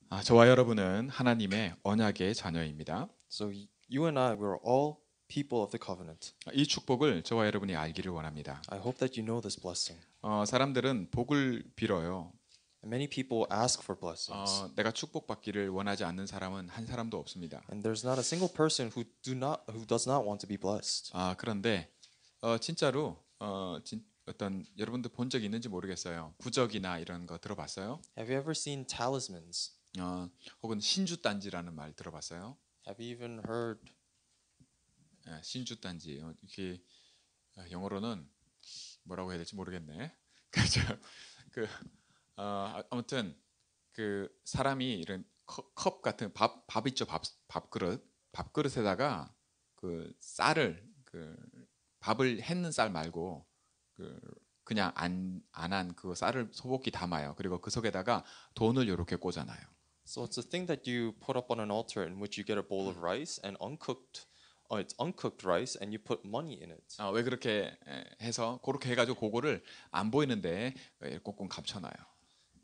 저와 여러분은 하나님의 언약의 자녀입니다. So you and I, we're all people of the covenant. 이 축복을 저와 여러분이 알기를 원합니다. I hope that you know this blessing. 사람들은 복을 빌어요. And many people ask for blessings. 내가 축복받기를 원하지 않는 사람은 한 사람도 없습니다. And there's not a single person who does not want to be blessed. 그런데 진짜로 어떤 여러분들 본 적 있는지 모르겠어요. 부적이나 이런 거 들어봤어요? Have you ever seen talismans? 혹은 신주단지라는 말 들어봤어요? Have you even heard? 신주단지 이게 영어로는 뭐라고 해야 될지 모르겠네. 그죠? 아무튼 그 사람이 이런 컵 같은 밥 있죠, 밥그릇에다가 그 쌀을 밥을 햇는 쌀 말고 그냥 안 한 그 쌀을 소복히 담아요. 그리고 그 속에다가 돈을 이렇게 꽂아놔요. So it's a thing that you put up on an altar in which you get a bowl of rice and it's uncooked rice and you put money in it. 왜 그렇게 해서 그렇게 해가지고 그거를 안 보이는데 꽁꽁 감춰놔요.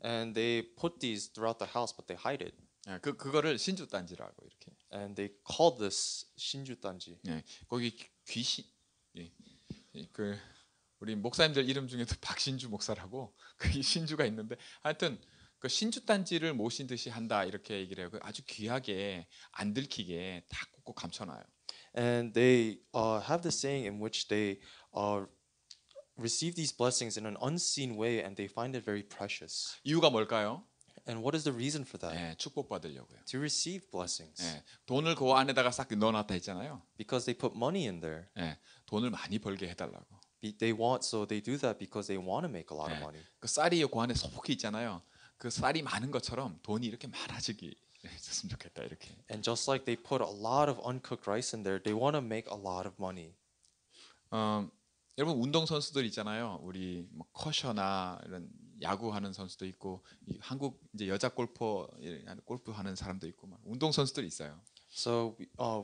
And they put these throughout the house, but they hide it. 그거를 신주단지라고 이렇게. And they call this 신주단지. 거기 귀신 우리 목사님들 이름 중에도 박신주 목사라고 그 신주가 있는데 하여튼 그 신주단지를 모신 듯이 한다 이렇게 얘기를 해요. 아주 귀하게 안 들키게 다 꼭 감춰놔요. And they have the saying in which they receive these blessings in an unseen way, and they find it very precious. 이유가 뭘까요? And what is the reason for that? 축복받으려고요. To receive blessings. 돈을 그 안에다가 싹 넣어놨다 했잖아요. Because they put money in there. 돈을 많이 벌게 해달라고. So they do that because they want to make a lot of money. 그 쌀이 그 안에 소복히 있잖아요. 그 쌀이 많은 것처럼 돈이 이렇게 많아지기 있었으면 좋겠다 이렇게. And just like they put a lot of uncooked rice in there, they want to make a lot of money. 여러분 운동 선수들 있잖아요. 우리 뭐 커셔나 이런 야구하는 선수도 있고 한국 이제 여자 골프 하는 사람도 있고 막 운동 선수들 있어요. So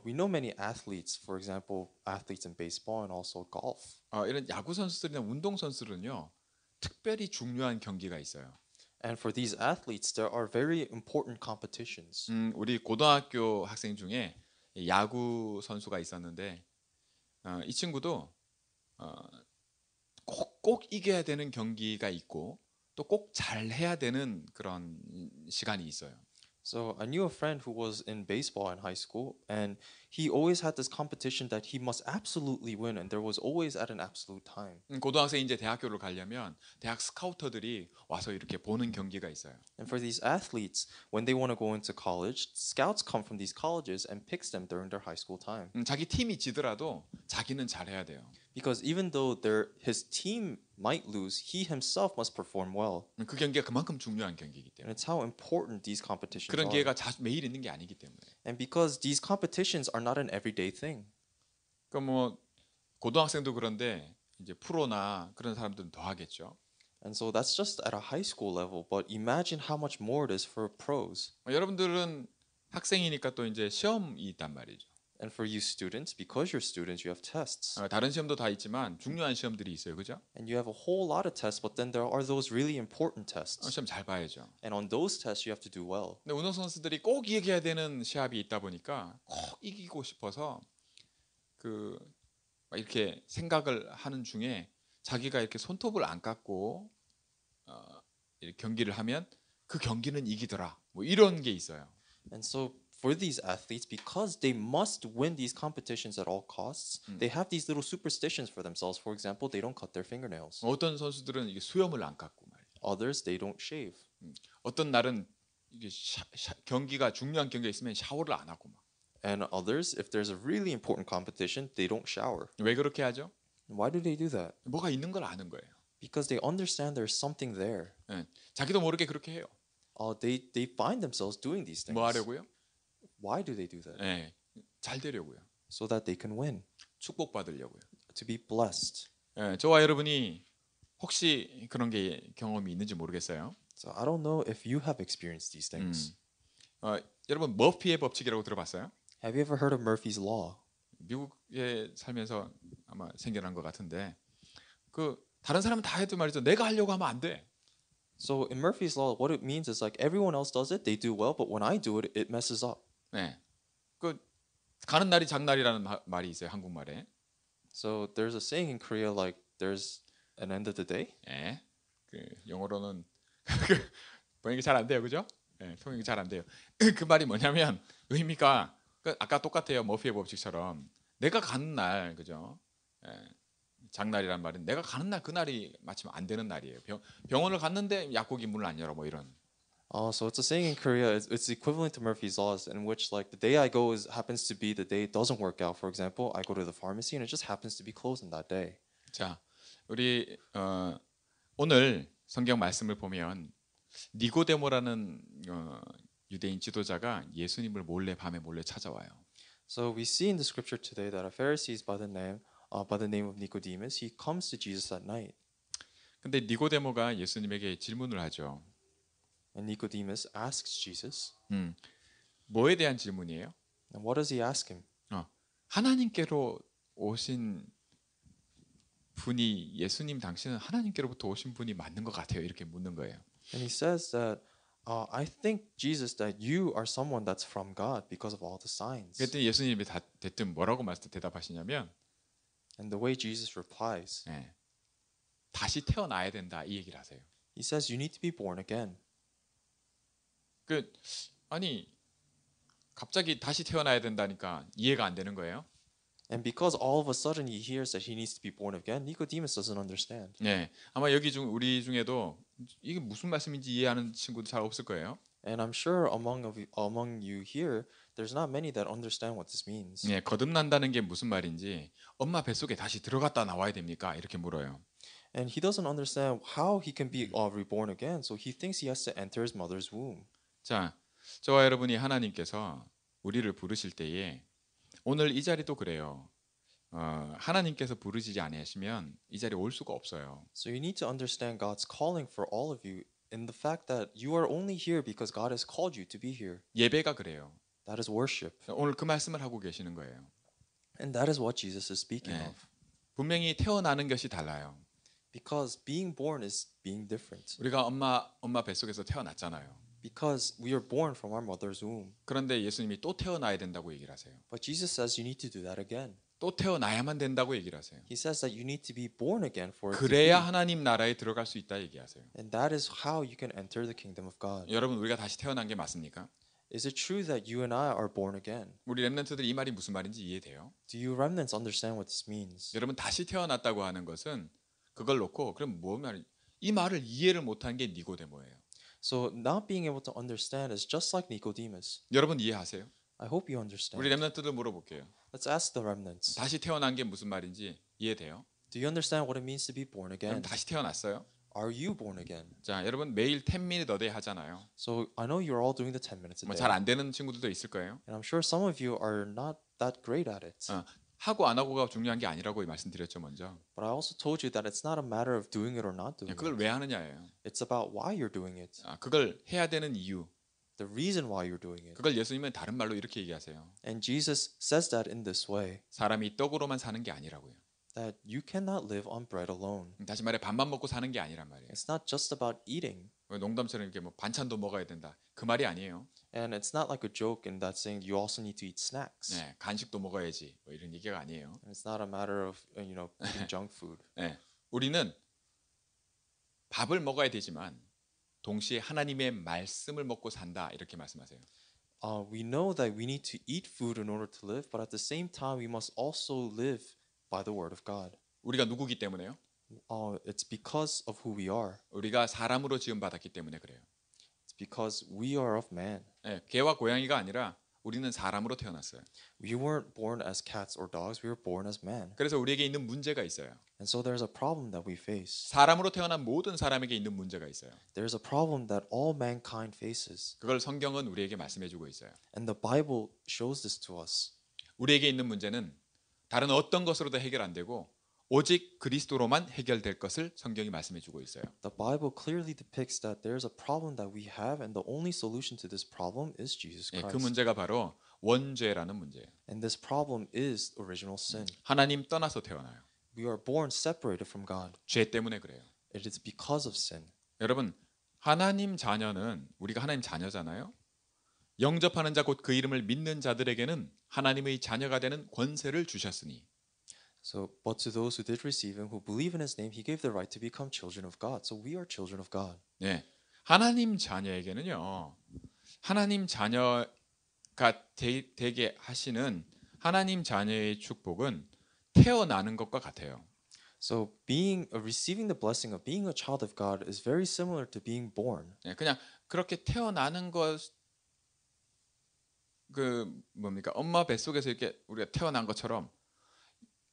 we know many athletes, for example, athletes in baseball and also golf. 이런 야구 선수들이나 운동 선수들은요 특별히 중요한 경기가 있어요. And for these athletes, there are very important competitions. 우리 고등학교 학생 중에 야구 선수가 있었는데 이 친구도 꼭 이겨야 되는 경기가 있고 또 꼭 잘해야 되는 그런 시간이 있어요. So I knew a friend who was in baseball in high school, and he always had this competition that he must absolutely win, and there was always at an absolute time. 고등학생이 이제 대학교를 가려면 대학 스카우터들이 와서 이렇게 보는 경기가 있어요. And for these athletes, when they want to go into college, scouts come from these colleges and picks them during their high school time. 자기 팀이 지더라도 자기는 잘해야 돼요. Because even though his team might lose, he himself must perform well. 그 경기가 그만큼 중요한 경기이기 때문에. And it's how important these competitions 그런 are. 기회가 매일 있는 게 아니기 때문에. And because these competitions are not an everyday thing. 뭐 고등학생도 그런데 이제 프로나 그런 사람들은 더 하겠죠. And so that's just at a high school level, but imagine how much more it is for pros. 여러분들은 학생이니까 또 이제 시험이 있단 말이죠. And for you students, because you're students, you have tests. 다른 시험도 다 있지만 중요한 시험들이 있어요, 그죠? And you have a whole lot of tests, but then there are those really important tests. 시험 잘 봐야죠. And on those tests, you have to do well. 근데 운동 선수들이 꼭 이겨야 되는 시합이 있다 보니까 꼭 이기고 싶어서 이렇게 생각을 하는 중에 자기가 이렇게 손톱을 안 깎고 이렇게 경기를 하면 그 경기는 이기더라. 뭐 이런 게 있어요. And so for these athletes, because they must win these competitions at all costs, they have these little superstitions for themselves. For example, they don't cut their fingernails. 어떤 선수들은 이게 수염을 안 깎고 말이죠. Others, they don't shave. 어떤 날은 이게 경기가 중요한 경기가 있으면 샤워를 안 하고 막. And others, if there's a really important competition, they don't shower. 왜 그렇게 하죠? Why do they do that? 뭐가 있는 걸 아는 거예요. Because they understand there's something there. 자기도 모르게 그렇게 해요. They find themselves doing these things. 뭐 하려고요? Why do they do that? 잘 되려고요. So that they can win. 축복받으려고요. To be blessed. 저와 여러분이 혹시 그런 게 경험이 있는지 모르겠어요. So I don't know if you have experienced these things. 여러분 머피의 법칙이라고 들어봤어요? Have you ever heard of Murphy's Law? 미국에 살면서 아마 생겨난 것 같은데 다른 사람은 다 해도 말이죠. 내가 하려고 하면 안 돼. So in Murphy's law, what it means is like everyone else does it, they do well, but when I do it, it messes up. 네. 그 가는 날이 장날이라는 말이 있어요. 한국말에. So there's a saying in Korea like there's an end of the day. 예. 그 영어로는 번역이 잘 안 돼요. 그죠? 예, 통역이 잘 안 돼요. 그 말이 뭐냐면 의미가 아까 똑같아요. 머피의 법칙처럼 내가 가는 날, 그죠? 예, 장날이란 말은 내가 가는 날 그날이 마침 안 되는 날이에요. 병원을 갔는데 약국이 문을 안 열어 뭐 이런. So it's a saying in Korea. It's equivalent to Murphy's laws, in which like the day I go happens to be the day it doesn't work out. For example, I go to the pharmacy and it just happens to be closed on that day. 자, 우리 오늘 성경 말씀을 보면 니고데모라는 유대인 지도자가 예수님을 밤에 몰래 찾아와요. So we see in the scripture today that a Pharisee by the name of Nicodemus, he comes to Jesus at night. 근데 니고데모가 예수님에게 질문을 하죠. And Nicodemus asks Jesus. 뭐에 대한 질문이에요? And what does he ask him? 하나님께로 오신 분이 예수님 당신은 하나님께로부터 오신 분이 맞는 것 같아요. 이렇게 묻는 거예요. And he says that I think Jesus that you are someone that's from God because of all the signs. 그랬더니 예수님이 대뜸 뭐라고 대답하시냐면 And the way Jesus replies, 다시 태어나야 된다 이 얘기를 하세요. he says you need to be born again. 아니 갑자기 다시 태어나야 된다니까 이해가 안 되는 거예요. And because all of a sudden he hears that he needs to be born again, Nicodemus doesn't understand. 네, 아마 우리 중에도 이게 무슨 말씀인지 이해하는 친구도 잘 없을 거예요. And I'm sure among you here, there's not many that understand what this means. 네, 거듭난다는 게 무슨 말인지 엄마 뱃속에 다시 들어갔다 나와야 됩니까? 이렇게 물어요. And he doesn't understand how he can be reborn again, so he thinks he has to enter his mother's womb. 자, 저와 여러분이 하나님께서 우리를 부르실 때에 오늘 이 자리도 그래요. 하나님께서 부르시지 않으시면 이 자리에 올 수가 없어요. So you need to understand God's calling for all of you in the fact that you are only here because God has called you to be here. 예배가 그래요. That is worship. 오늘 그 말씀을 하고 계시는 거예요. And that is what Jesus is speaking of. 분명히 태어나는 것이 달라요. Because being born is being different. 우리가 엄마 뱃속에서 태어났잖아요. Because we are born from our mother's womb. 그런데 예수님이 또 태어나야 된다고 얘기를 하세요. But Jesus says you need to do that again. 또 태어나야만 된다고 얘기를 하세요. He says that you need to be born again for it to 그래야 be. 하나님 나라에 들어갈 수 있다 얘기하세요. And that is how you can enter the kingdom of God. 여러분 우리가 다시 태어난 게 맞습니까? Is it true that you and I are born again? 우리 렘넌트들 이 말이 무슨 말인지 이해돼요? Do you remnants understand what this means? 여러분 다시 태어났다고 하는 것은 그걸 놓고 그럼 이 말을 이해를 못한 게 니고데모예요. So not being able to understand is just like Nicodemus. 여러분 이해하세요? I hope you 우리 understand. 렘넌트들 물어볼게요. Let's ask the remnants. 다시 태어난 게 무슨 말인지 이해돼요? Do you understand what it means to be born 그럼 again? 다시 태어났어요? Are you born again? 자, 여러분 매일 10minute a day 하잖아요. So I know you're all doing the 10 minutes a 뭐 day. 잘 안 되는 친구들도 있을 거예요. And I'm sure some of you are not that great at it. 하고 안 하고가 중요한 게 아니라고 말씀드렸죠 먼저. But I also told you that it's not a matter of doing it or not doing 그걸 it. 왜 하느냐예요. It's about why you're doing it. 그걸 해야 되는 이유. The reason why you're doing it. 그걸 예수님은 다른 말로 이렇게 얘기하세요. And Jesus says that in this way. 사람이 떡으로만 사는 게 아니라고요. That you cannot live on bread alone. 다시 말해 밥만 먹고 사는 게 아니란 말이에요. It's not just about eating. 농담처럼 이렇게 뭐 반찬도 먹어야 된다. 그 말이 아니에요. And it's not like a joke in that saying you also need to eat snacks. 네, 간식도 먹어야지. 뭐 이런 얘기가 아니에요. And it's not a matter of eating junk food. 네, 우리는 밥을 먹어야 되지만 동시에 하나님의 말씀을 먹고 산다 이렇게 말씀하세요. We know that we need to eat food in order to live, but at the same time we must also live by the word of God. 우리가 누구기 때문에요? It's because of who we are. 우리가 사람으로 지음 받았기 때문에 그래요. It's because we are of man. 네, 개와 고양이가 아니라 우리는 사람으로 태어났어요. We weren't born as cats or dogs. We were born as man. 그래서 우리에게 있는 문제가 있어요. And so there's a problem that we face. 사람으로 태어난 모든 사람에게 있는 문제가 있어요. There's a problem that all mankind faces. 그걸 성경은 우리에게 말씀해주고 있어요. And the Bible shows this to us. 우리에게 있는 문제는 다른 어떤 것으로도 해결 안 되고 오직 그리스도로만 해결될 것을 성경이 말씀해주고 있어요. The Bible clearly depicts that there's a problem that we have, and the only solution to this problem is Jesus 그 Christ. 문제가 바로 원죄라는 문제예요. And this problem is original sin. 하나님 떠나서 태어나요. We are born separated from God. 죄 때문에 그래요. It is because of sin. 여러분 하나님 자녀는 우리가 하나님 자녀잖아요. 영접하는 자 곧 그 이름을 믿는 자들에게는 하나님의 자녀가 되는 권세를 주셨으니. So, but to those who did receive him, who believe in his name, he gave the right to become children of God. So we are children of God. 네. 하나님 자녀에게는요. 하나님 자녀가 되게 하시는 하나님 자녀의 축복은 태어나는 것과 같아요. So receiving the blessing of being a child of God is very similar to being born. 네, 그냥 그렇게 태어나는 것 그 뭡니까? 엄마 뱃속에서 이렇게 우리가 태어난 것처럼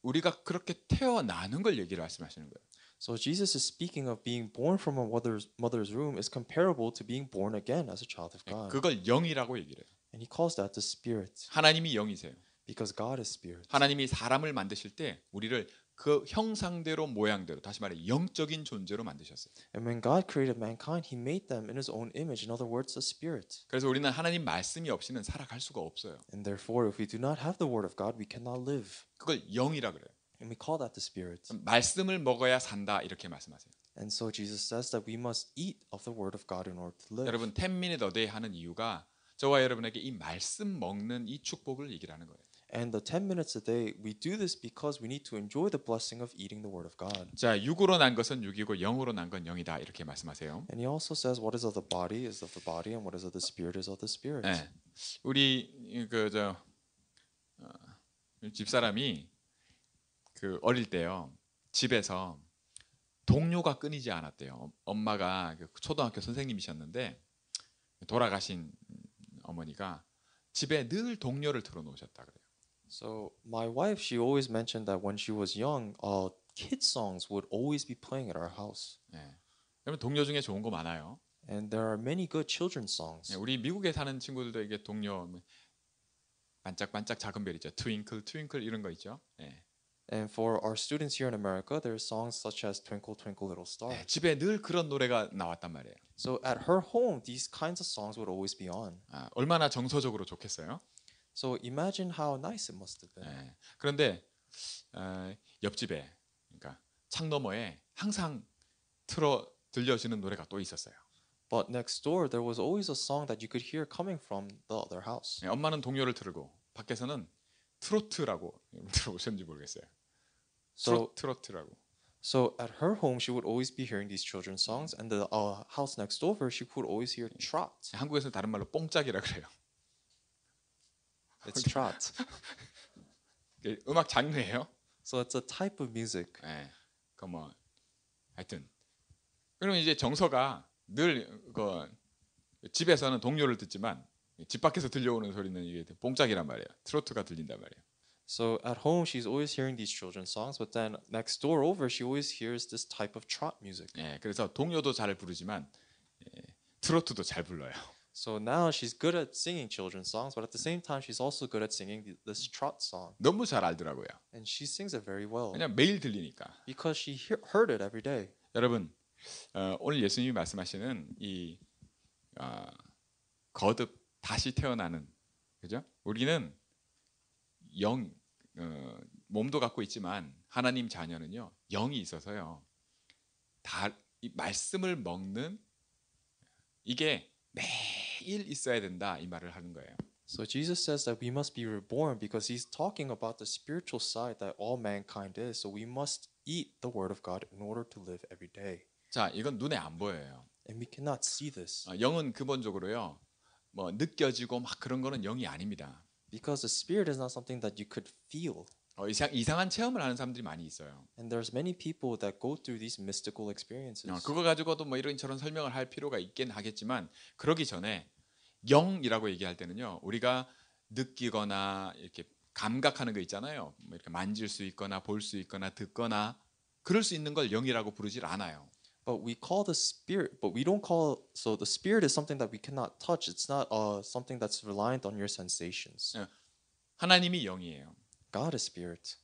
우리가 그렇게 태어나는 걸 얘기를 말씀하시는 거예요. So Jesus is speaking of being born from a mother's womb is comparable to being born again as a child of 네, God. 그걸 영이라고 얘기를 해요. And he calls that the Spirit 하나님이 영이세요. because God is Spirit. 하나님이 사람을 만드실 때 우리를 그 형상대로 모양대로 다시 말해 영적인 존재로 만드셨어요. And when God created mankind, he made them in his own image. In other words, a spirit. 그래서 우리는 하나님 말씀이 없이는 살아갈 수가 없어요. And therefore, if we do not have the word of God, we cannot live. 그걸 영이라 그래요. And we call that the Spirit. 말씀을 먹어야 산다 이렇게 말씀하세요. And so Jesus says that we must eat of the word of God in order to live. 여러분 10 minute a day 하는 이유가 저와 여러분에게 이 말씀 먹는 이 축복을 얘기하는 거예요. And the 10 minutes a day, we do this because we need to enjoy the blessing of eating the word of God. 자, 육으로 난 것은 육이고 영으로 난 건 영이다 이렇게 말씀하세요. And he also says what is of the body is of the body and what is of the spirit is of the spirit. 네. 우리 그저 집사람이 그 어릴 때요. 집에서 동요가 끊이지 않았대요. 엄마가 초등학교 선생님이셨는데 돌아가신 어머니가 집에 늘 동요를 틀어 놓으셨다 그래요. So my wife, she always mentioned that when she was young, kids songs would always be playing at our house. 네. 그러면 동요 중에 좋은 거 많아요. And there are many good children's songs. 네, 우리 미국에 사는 친구들도 이게 동요 반짝반짝 작은 별이죠. 트윙클 트윙클 이런 거 있죠. 네. And for our students here in America, there are songs such as Twinkle Twinkle Little Star. 네, 집에 늘 그런 노래가 나왔단 말이에요. So at her home, these kinds of songs would always be on. 얼마나 정서적으로 좋겠어요. So imagine how nice it must have been. 네. 그런데 옆집에 그러니까 창 너머에 항상 들려지는 노래가 또 있었어요. But next door, there was always a song that you could hear coming from the other house. 네, 엄마는 동요를 틀고 밖에서는 트로트라고 들어보셨는지 모르겠어요. So 트로트라고. So at her home, she would always be hearing these children's songs, and the house next over, she could always hear trot. 한국에서는 다른 말로 뽕짝이라 그래요. It's trot. 음악 장르예요. So it's a type of music. 네, 그뭐 하여튼 그러면 이제 정서가 늘 집에서는 동요를 듣지만 집 밖에서 들려오는 소리는 이게 뽕짝이란 말이에요. 트로트가 들린단 말이에요. So at home, she's always hearing these children's songs, but then next door over, she always hears this type of trot music. 예, 그래서 동요도 잘 부르지만 트로트도 잘 불러요. So now she's good at singing children's songs, but at the same time, she's also good at singing this trot song. 너무 잘 알더라고요. And she sings it very well 그냥 매일 들리니까. because she heard it every day. 여러분 오늘 예수님이 말씀하시는 이 거듭 다시 태어나는 그죠? 우리는 몸도 갖고 있지만 하나님 자녀는요 영이 있어서요 이 말씀을 먹는 이게 매일 있어야 된다 이 말을 하는 거예요. So Jesus says that we must be reborn because he's talking about the spiritual side that all mankind is. So we must eat the word of God in order to live every day. 자, 이건 눈에 안 보여요. And we cannot see this 영은 기본적으로요 뭐 느껴지고 막 그런 거는 영이 아닙니다. because the spirit is not something that you could feel. 이상한 체험을 하는 사람들이 많이 있어요. And there's many people that go through these mystical experiences. 그거 가지고도 뭐 이런저런 설명을 할 필요가 있긴 하겠지만 그러기 전에 영이라고 얘기할 때는요 우리가 느끼거나 이렇게 감각하는 거 있잖아요. 뭐 이렇게 만질 수 있거나 볼 수 있거나 듣거나 그럴 수 있는 걸 영이라고 부르질 않아요. But we call the spirit, but we don't call. So the spirit is something that we cannot touch. It's not something that's reliant on your sensations. 하나님이 영이에요. God is spirit,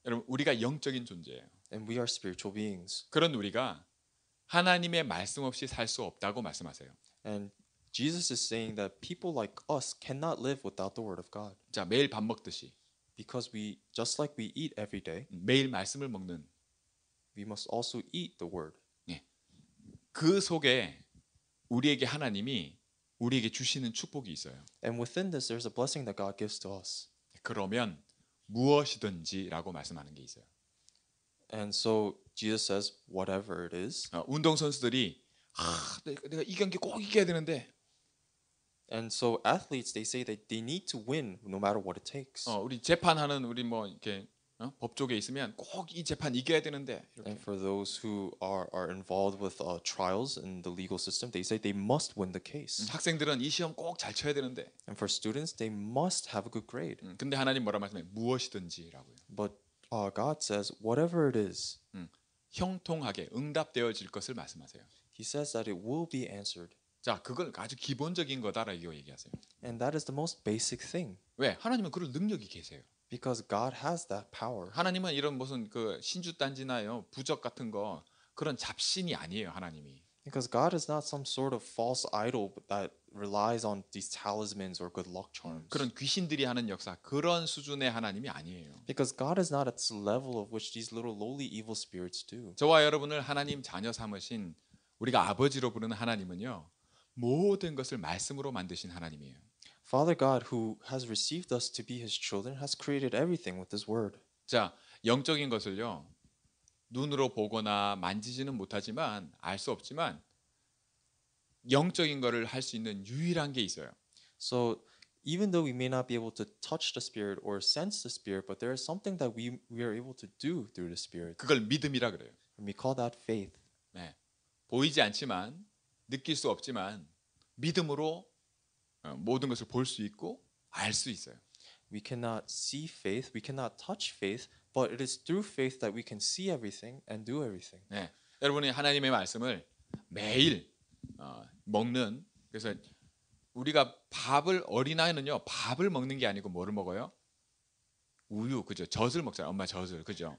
여러분 우리가 영적인 존재예요. and we are spiritual beings. 그런 우리가 하나님의 말씀 없이 살 수 없다고 말씀하세요. And Jesus is saying that people like us cannot live without the word of God. 자, 매일 밥 먹듯이 Because we, just like we eat every day, 매일 말씀을 먹는 we must also eat the word. 그 속에 우리에게 하나님이 우리에게 주시는 축복이 있어요. And within this, there's a blessing that God gives to us. 그러면 무엇이든지라고 말씀하는 게 있어요. And so Jesus says, whatever it is. 운동 선수들이 내가 이 경기 꼭 이겨야 되는데 And so athletes, they say that they need to win no matter what it takes. 우리 재판하는 우리 뭐 이렇게 법조계 있으면 꼭 이 재판 이겨야 되는데 이렇게. And for those who are involved with trials in the legal system, they say they must win the case. 학생들은 이 시험 꼭 잘 쳐야 되는데. And for students, they must have a good grade. 근데 하나님 뭐라 말씀해? 무엇이든지라고요. But God says, whatever it is, 형통하게 응답되어질 것을 말씀하세요. He says that it will be answered. 자, 그걸 아주 기본적인 거다라고 얘기하세요. And that is the most basic thing. 왜? 하나님은 그럴 능력이 계세요. Because God has that power. 하나님은 이런 무슨 그 신주단지나요 부적 같은 거 그런 잡신이 아니에요. 하나님이. Because God is not some sort of false idol that relies on these talismans or good luck charms. 그런 귀신들이 하는 역사 그런 수준의 하나님이 아니에요. Because God is not at the level of which these little lowly evil spirits do. 저와 여러분을 하나님 자녀 삼으신 우리가 아버지로 부르는 하나님은요. 모든 것을 말씀으로 만드신 하나님이에요. Father God, who has received us to be His children, has created everything with His word. 자, 영적인 것을요. 눈으로 보거나 만지지는 못하지만 알 수 없지만 영적인 것을 할 수 있는 유일한 게 있어요. So even though we may not be able to touch the Spirit or sense the Spirit, but there is something that we are able to do through the Spirit. 그걸 믿음이라 그래요. And we call that faith. 네. 보이지 않지만 느낄 수 없지만 믿음으로 모든 것을 볼 수 있고 알 수 있어요. We cannot see faith, we cannot touch faith, but it is through faith that we can see everything and do everything. 네. 여러분이 하나님의 말씀을 매일 먹는 그래서 우리가 밥을 어린아이는요 밥을 먹는 게 아니고 뭐를 먹어요? 우유 그죠? 젖을 먹잖아요. 엄마 젖을 그죠?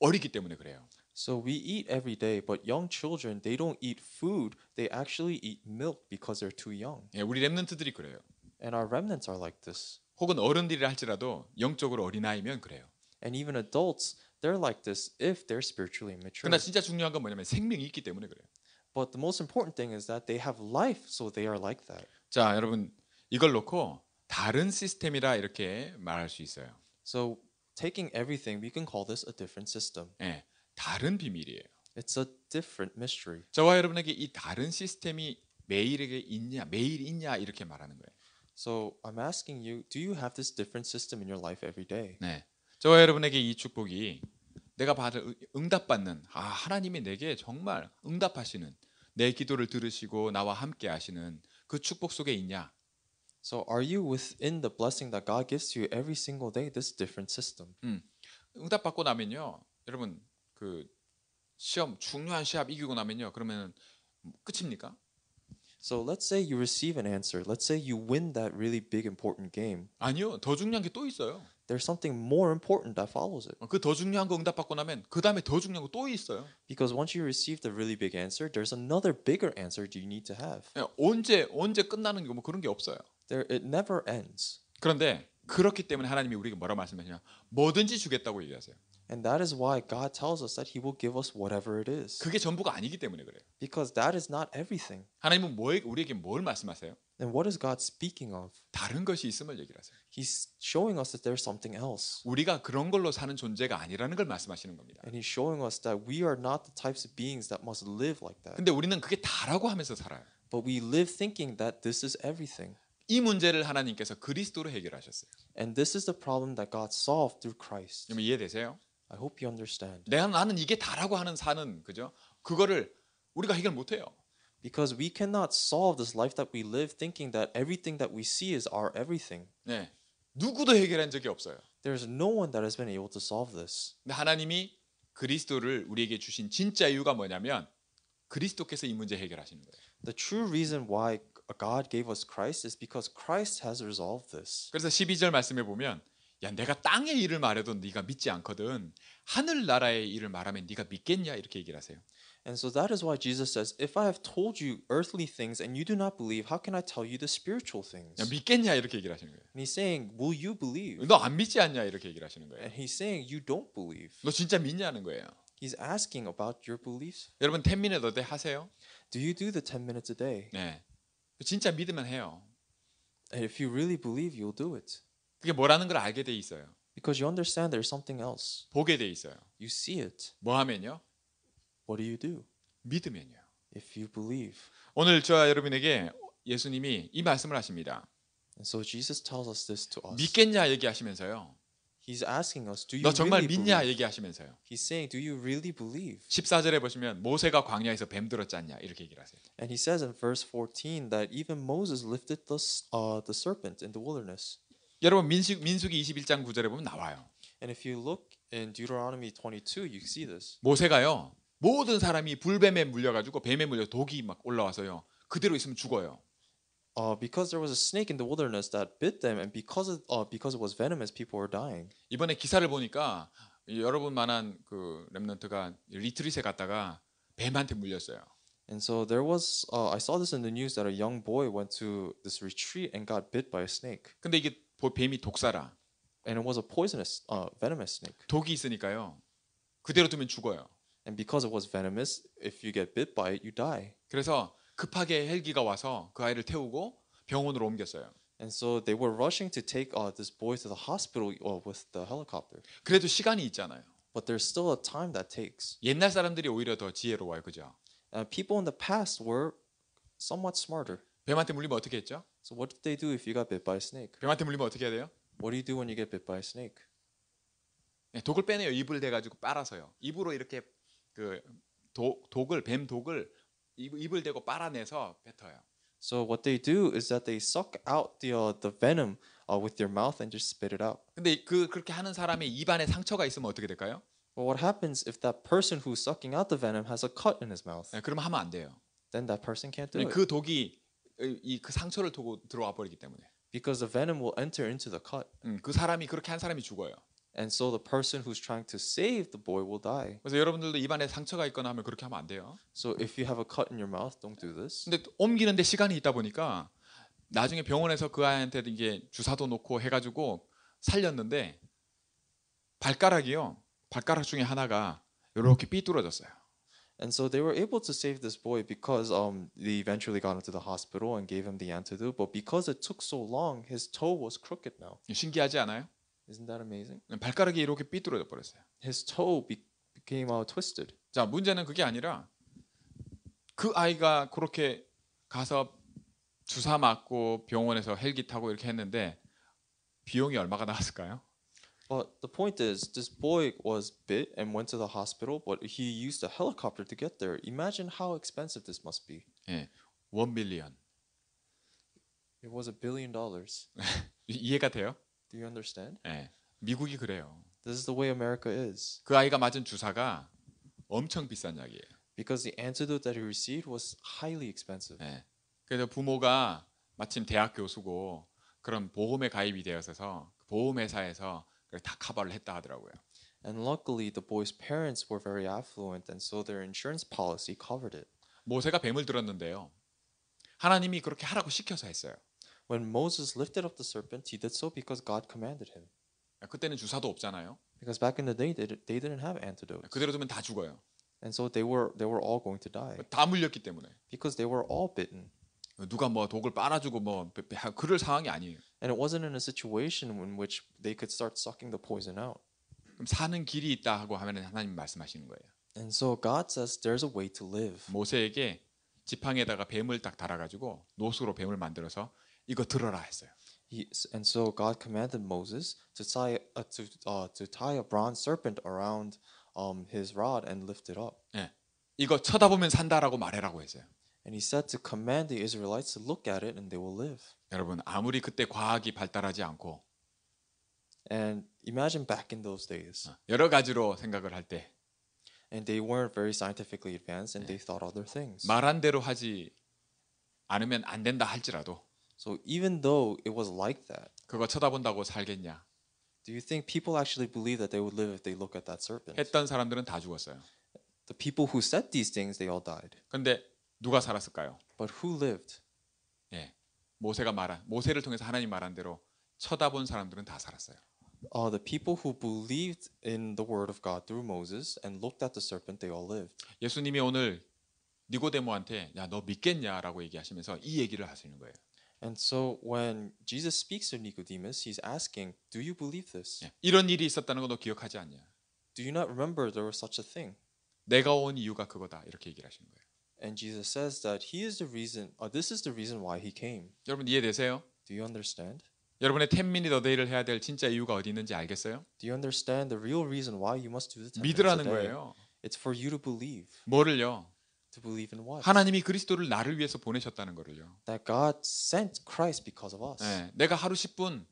어리기 때문에 그래요. So we eat every day, but young children, they don't eat food. They actually eat milk because they're too young. 예, 우리 렘넌트들이 그래요. And our remnants are like this. 혹은 어른들이라 할지라도 영적으로 어린아이면 그래요. And even adults, they're like this if they're spiritually immature. 그러나 진짜 중요한 건 뭐냐면 생명이 있기 때문에 그래요. But the most important thing is that they have life, so they are like that. 자, 여러분 이걸 놓고 다른 시스템이라 이렇게 말할 수 있어요. So taking everything, we can call this a different system. 예, 다른 비밀이에요. It's a different mystery. 저와 여러분에게 이 다른 시스템이 매일 있냐 이렇게 말하는 거예요. So I'm asking you, do you have this different system in your life every day? 네, 저와 여러분에게 이 축복이 내가 받을 응답받는 하나님이 내게 정말 응답하시는 내 기도를 들으시고 나와 함께 하시는 그 축복 속에 있냐? So are you within the blessing that God gives to you every single day, this different system? 응답받고 나면요, 여러분 그 시험 중요한 시합 이기고 나면요, 그러면 끝입니까? So let's say you receive an answer. Let's say you win that really big important game. 아니요, 더 중요한 게 또 있어요. There's something more important that follows it. 그 더 중요한 거 응답받고 나면 그 다음에 더 중요한 거 또 있어요. Because once you receive the really big answer, there's another bigger answer you need to have. 언제 끝나는 거 뭐 그런 게 없어요. It never ends. 그런데 그렇기 때문에 하나님이 우리에게 뭐라 말씀하시냐? 뭐든지 주겠다고 얘기하세요. And that is why God tells us that He will give us whatever it is. 그게 전부가 아니기 때문에 그래요. Because that is not everything. 하나님은 우리에게 뭘 말씀하세요? And what is God speaking of? 다른 것이 있음을 얘기를 하세요. He's showing us that there's something else. 우리가 그런 걸로 사는 존재가 아니라는 걸 말씀하시는 겁니다. And He's showing us that we are not the types of beings that must live like that. 근데 우리는 그게 다라고 하면서 살아요. But we live thinking that this is everything. 이 문제를 하나님께서 그리스도로 해결하셨어요. And this is the problem that God solved through Christ. 여러분 이해되세요? I hope you understand. 나는 이게 다라고 하는 사는 그죠? 그거를 우리가 해결 못 해요. Because we cannot solve this life that we live thinking that everything that we see is our everything. 네. 누구도 해결한 적이 없어요. There's no one that has been able to solve this. 근데 하나님이 그리스도를 우리에게 주신 진짜 이유가 뭐냐면 그리스도께서 이 문제 해결하시는 거예요. The true reason why God gave us Christ is because Christ has resolved this. 그래서 12절 말씀에 보면 야 내가 땅의 일을 말해도 네가 믿지 않거든 하늘 나라의 일을 말하면 네가 믿겠냐 이렇게 얘기를 하세요. And so that is why Jesus says, if I have told you earthly things and you do not believe, how can I tell you the spiritual things? 야, 믿겠냐 이렇게 얘기를 하시는 거예요. And he's saying, will you believe? 너 안 믿지 않냐 이렇게 얘기를 하시는 거예요. And he's saying, you don't believe. 너 진짜 믿냐는 거예요. He's asking about your beliefs. 여러분 10minute a day 하세요? Do you do the 10 minutes a day? 네. 진짜 믿으면 해요. And if you really believe, you'll do it. 그게 뭐라는 걸 알게 돼 있어요. Because you understand there's something else. 보게 돼 있어요. You see it. 뭐 하면요? What do you do? 믿으면요. If you believe. 오늘 저와 여러분에게 예수님이 이 말씀을 하십니다. And so Jesus tells us this to us. 믿겠냐 얘기하시면서요. He's asking us, do you 너 정말 really 믿냐 believe? 얘기하시면서요. He's saying, do you really believe? 14절에 보시면 모세가 광야에서 뱀 들었지 않냐 이렇게 얘기를 하세요. And he says in verse 14 that even Moses lifted the serpent in the wilderness. 여러분 민수기 21장 9절에 보면 나와요. And if you look in Deuteronomy 22, you see this. 모세가요. 모든 사람이 불뱀에 물려가지고 뱀에 물려 독이 막 올라와서요. 그대로 있으면 죽어요. Because there was a snake in the wilderness that bit them, and because it was venomous, people were dying. 이번에 기사를 보니까 여러분만한 그 렘넌트가 리트릿에 갔다가 뱀한테 물렸어요. And so there was, I saw this in the news that a young boy went to this retreat and got bit by a snake, 근데 이게 뱀이 독사라. and it was a poisonous, venomous snake. 독이 있으니까요. 그대로 두면 죽어요. And because it was venomous, if you get bit by it, you die. 그래서 급하게 헬기가 와서 그 아이를 태우고 병원으로 옮겼어요. And so they were rushing to take this boy to the hospital with the helicopter. 그래도 시간이 있잖아요. But there's still a time that takes. 옛날 사람들이 오히려 더 지혜로워요. 그죠? People in the past were somewhat smarter. 뱀한테 물리면 어떻게 했죠? So what did they do if you got bit by a snake? 뱀한테 물리면 어떻게 해야 돼요? What do you do when you get bit by a snake? 네, 독을 빼내요. 입을 대가지고 빨아서요. 입으로 이렇게 그 뱀 독을 입을 대고 빨아내서 뱉어요. So what they do is that they suck out the venom with their mouth and just spit it out. 근데 그렇게 하는 사람의 입안에 상처가 있으면 어떻게 될까요? But what happens if that person who's sucking out the venom has a cut in his mouth? 네, 그러면 하면 안 돼요. Then that person can't do it. 그 독이 그 상처를 두고 들어와 버리기 때문에. Because the venom will enter into the cut. 그 사람이 그렇게 한 사람이 죽어요. And so the person who's trying to save the boy will die. 그래서 여러분들도 입안에 상처가 있거나 하면 그렇게 하면 안 돼요. So if you have a cut in your mouth, don't do this. 근데 옮기는데 시간이 있다 보니까 나중에 병원에서 그 아이한테 이게 주사도 놓고 해가지고 살렸는데 발가락 중에 하나가 이렇게 삐뚤어졌어요. And so they were able to save this boy because they eventually got him to the hospital and gave him the antidote. But because it took so long, his toe was crooked now. 신기하지 않아요? Isn't that amazing? 발가락이 이렇게 삐뚤어져 버렸어요. His toe became twisted. 자, 문제는 그게 아니라 그 아이가 그렇게 가서 주사 맞고 병원에서 헬기 타고 이렇게 했는데 비용이 얼마가 나왔을까요? But the point is, this boy was bit and went to the hospital, but he used a helicopter to get there. Imagine how expensive this must be. 예, 1 빌리언. It was $1 billion. Do 이해가 돼요? you understand? 예, 미국이 그래요. This is the way America is. 그 아이가 맞은 주사가 엄청 비싼 약이에요. Because the antidote that he received was highly expensive. 예, 그래서 부모가 마침 대학 교수고 그런 보험에 가입이 되어서 보험회사에서 다 커버를 했다 하더라고요. And luckily, the boy's parents were very affluent, and so their insurance policy covered it. 모세가 뱀을 들었는데요. 하나님이 그렇게 하라고 시켜서 했어요. When Moses lifted up the serpent, he did so because God commanded him. 그때는 주사도 없잖아요. Because back in the day, they didn't have antidotes. 그대로 두면 다 죽어요. And so they were all going to die 다 물렸기 때문에. because they were all bitten. 누가 뭐 독을 빨아주고 뭐 그럴 상황이 아니에요. And it wasn't in a situation in which they could start sucking the poison out. 그럼 사는 길이 있다 하고 하면 하나님 말씀하시는 거예요. And so God says there's a way to live. 모세에게 지팡이에다가 뱀을 딱 달아가지고 노수로 뱀을 만들어서 이거 들어라 했어요. And so God commanded Moses to tie a bronze serpent around his rod and lift it up. 예, 이거 쳐다보면 산다라고 말해라고 했어요. And he said to command the Israelites to look at it and they will live. 여러분 아무리 그때 과학이 발달하지 않고 And imagine back in those days. 여러 가지로 생각을 할 때 And they weren't very scientifically advanced and they thought other things. 말한 대로 하지 않으면 안 된다 할지라도 So even though it was like that, 그거 쳐다본다고 살겠냐? do you think people actually believe that they would live if they look at that serpent? 했던 사람들은 다 죽었어요. The people who said these things, they all died. 근데 누가 살았을까요? But who lived? 예, 모세를 통해서 하나님 말한 대로 쳐다본 사람들은 다 살았어요. The people who believed in the word of God through Moses and looked at the serpent, they all lived. 예수님이 오늘 니고데모한테 야, 너 믿겠냐라고 얘기하시면서 이 얘기를 하시는 거예요. And so when Jesus speaks to Nicodemus, he's asking, "Do you believe this? 예, 이런 일이 있었다는 거 너 기억하지 않냐? Do you not remember there was such a thing?" 내가 온 이유가 그거다. 이렇게 얘기를 하시는 거예요. And Jesus says that he is the reason, this is the reason why he came. 여러분 이해되세요? Do you understand? 여러분의 10minute a day를 해야 될 진짜 이유가 어디 있는지 알겠어요? Do you understand the real reason why you must do the 10 minutes a 믿으라는 day? 거예요. It's for you to believe. 뭐를요? To believe in what? 하나님이 그리스도를 나를 위해서 보내셨다는 거를요. That God sent Christ because of us. 예, 내가 하루 10분,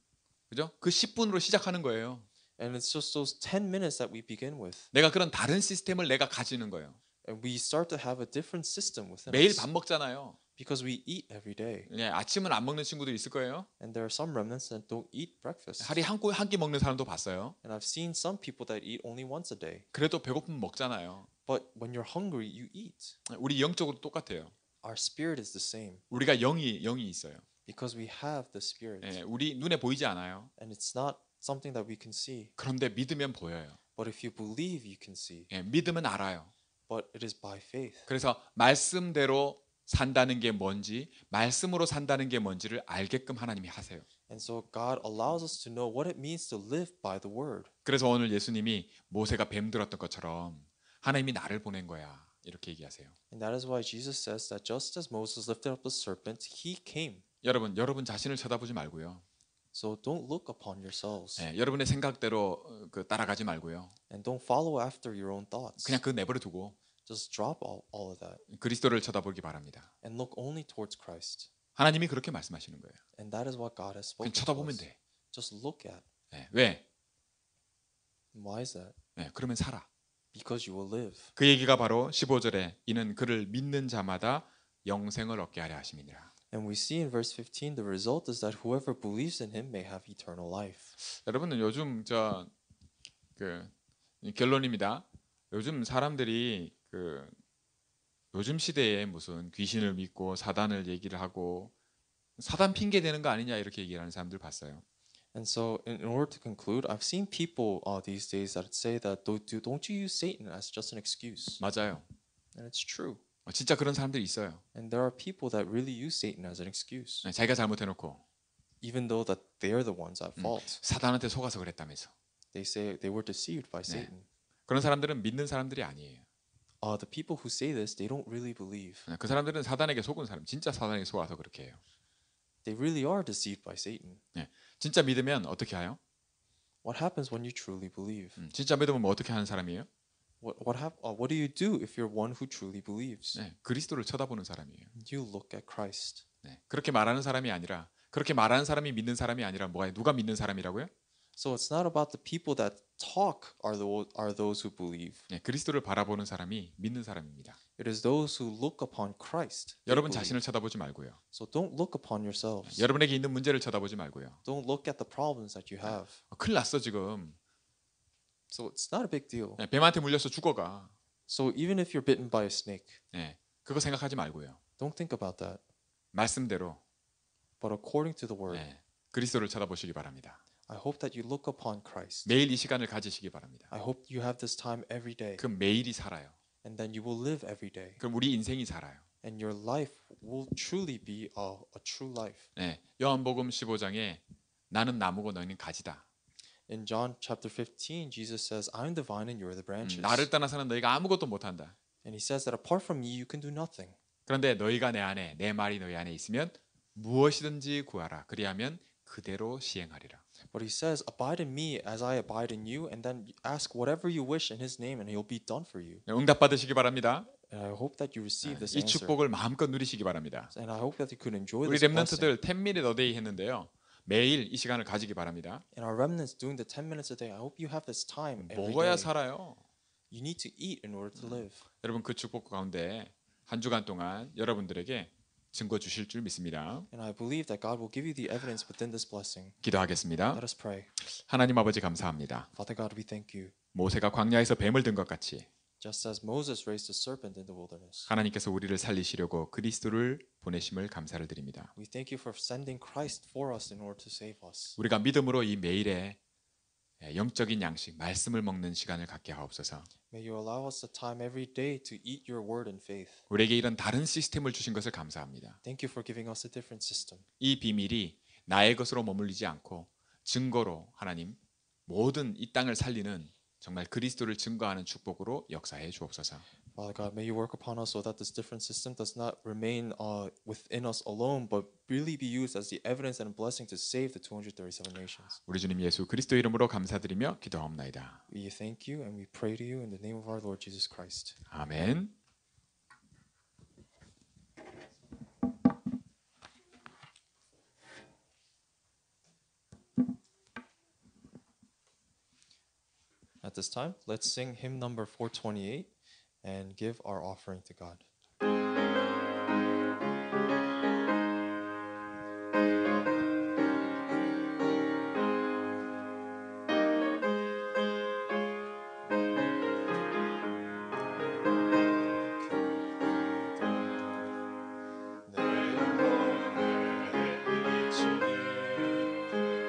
그죠? 그 10분으로 시작하는 거예요. And it's just those 10 minutes that we begin with. 내가 그런 다른 시스템을 내가 가지는 거예요. And we start to have a different system within 매일 us. 밥 먹잖아요. Because we eat every day. 예, 아침은 안 먹는 친구도 있을 거예요. And there are some remnants that don't eat breakfast. 하루에 한 끼 먹는 사람도 봤어요. And I've seen some people that eat only once a day. 그래도 배고프면 먹잖아요. But when you're hungry, you eat. 우리 영적으로 똑같아요. Our spirit is the same. 우리가 영이 있어요. Because we have the spirit. 예, 우리 눈에 보이지 않아요. And it's not something that we can see. 그런데 믿으면 보여요. But if you believe, you can see. 예, 믿으면 알아요. But it is by faith. 그래서 말씀대로 산다는 게 뭔지, 말씀으로 산다는 게 뭔지를 알게끔 하나님이 하세요. And so God allows us to know what it means to live by the word. 그래서 오늘 예수님이 모세가 뱀 들었던 것처럼 하나님이 나를 보낸 거야. 이렇게 얘기하세요. And that is why Jesus says that just as Moses lifted up the serpent, he came. 여러분 자신을 쳐다보지 말고요. So don't look upon yourselves. 예, 여러분의 생각대로 따라가지 말고요. And don't follow after your own thoughts. 그냥 그 내버려 두고 Just drop all of that 그리스도를 쳐다보기 바랍니다. and look only towards Christ. 하나님이 그렇게 말씀하시는 거예요. And that is what God has 그냥 spoken to 쳐다보면 us. 돼. Just look at. 예, 왜? Why is that? 예, 그러면 살아. Because you will live. 그 얘기가 바로 15절에 이는 그를 믿는 자마다 영생을 얻게 하려 하심이니라. And we see in verse 15 the result is that whoever believes in him may have eternal life. 여러분은 요즘 결론입니다. 요즘 사람들이 요즘 시대에 무슨 귀신을 믿고 사단을 얘기를 하고 사단 핑계 대는 거 아니냐 이렇게 얘기하는 사람들 봤어요. And so, in order to conclude, I've seen people these days that say that don't you use Satan as just an excuse? 맞아요. And it's true. 진짜 그런 사람들이 있어요. And there are people that really use Satan as an excuse, 자기가 잘못해놓고 even though that they are the ones at fault. 사단한테 속아서 그랬다면서. They say they were deceived by Satan. 그런 사람들은 믿는 사람들이 아니에요. The people who say this, they don't really believe. 그 사람들은 사단에게 속은 사람, 진짜 사단에게 속아서 그렇게 해요. They really are deceived by Satan. 진짜 믿으면 어떻게 해요? What happens when you truly believe? 진짜 믿으면 뭐 어떻게 하는 사람이에요? What do you do if you're one who truly believes? 그리스도를 쳐다보는 사람이에요. You look at Christ. 그렇게 말하는 사람이 아니라 그렇게 말하는 사람이 믿는 사람이 아니라 누가 믿는 사람이라고요? So it's not about the people that talk are those who believe. 그리스도를 바라보는 사람이 믿는 사람입니다. It is those who look upon Christ. They 여러분 believe. 자신을 쳐다보지 말고요. So don't look upon yourselves. 여러분에게 있는 문제를 쳐다보지 말고요. Don't look at the problems that you have. 큰일 났어 지금. So it's not a big deal. 뱀한테 물려서 죽어가. So even if you're bitten by a snake, 그거 생각하지 말고요. don't think about that. 말씀대로 But according to the word, 그리스도를 쳐다보시기 바랍니다. I hope that you look upon Christ. 매일 이 시간을 가지시기 바랍니다. I hope you have this time every day. 그럼 매일이 살아요. And then you will live every day. 그럼 우리 인생이 살아요. And your life will truly be a true life. 요한복음 15장에 나는 나무고 너희는 가지다. In John chapter 15, Jesus says, I am the vine and you are the branches. 나를 떠나서는 너희가 아무것도 못한다. And he says that apart from me, you can do nothing. 그런데 너희가 내 안에 내 말이 너희 안에 있으면 무엇이든지 구하라. 그리하면 그대로 시행하리라. But he says, abide in me as I abide in you, and then ask whatever you wish in his name, and he'll be done for you. 응답 받으시기 바랍니다. And I hope that you receive this 이 answer. 축복을 마음껏 누리시기 바랍니다. And I hope that you could enjoy 우리 this blessing. 렘넌트들 10minute a day 했는데요. 매일 이 시간을 가지기 바랍니다. And our remnants doing the 10 minutes a day, I hope you have this time every 먹어야 day. 살아요. You need to eat in order to live. 여러분 그 축복 가운데 한 주간 동안 여러분들에게 증거 주실 줄 믿습니다. And I believe that God will give you the evidence within this blessing. 기도하겠습니다. Let us pray. 하나님 아버지 감사합니다. Father God, we thank you. 모세가 광야에서 뱀을 든 것 같이 Just as Moses raised a serpent in the wilderness, 하나님께서 우리를 살리시려고 그리스도를 보내심을 감사를 드립니다. we thank you for sending Christ for us in order to save us. 우리가 믿음으로 이 매일에 영적인 양식, 말씀을 먹는 시간을 갖게 하옵소서. May you allow us the time every day to eat your word in faith. 우리에게 이런 다른 시스템을 주신 것을 감사합니다. Thank you for giving us a different system. 이 비밀이 나의 것으로 머물리지 않고 증거로 하나님 모든 이 땅을 살리는 정말 그리스도를 증거하는 축복으로 역사해 주옵소서. Father God, may you work upon us so that this different system does not remain within us alone, but really be used as the evidence and blessing to save the 237 nations. 우리 주님 예수 그리스도 이름으로 감사드리며 기도하옵나이다. We thank you and we pray to you in the name of our Lord Jesus Christ. 아멘. At this time, let's sing hymn number 428 and give our offering to God.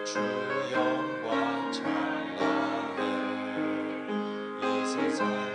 주 영광 찬란해 이 세상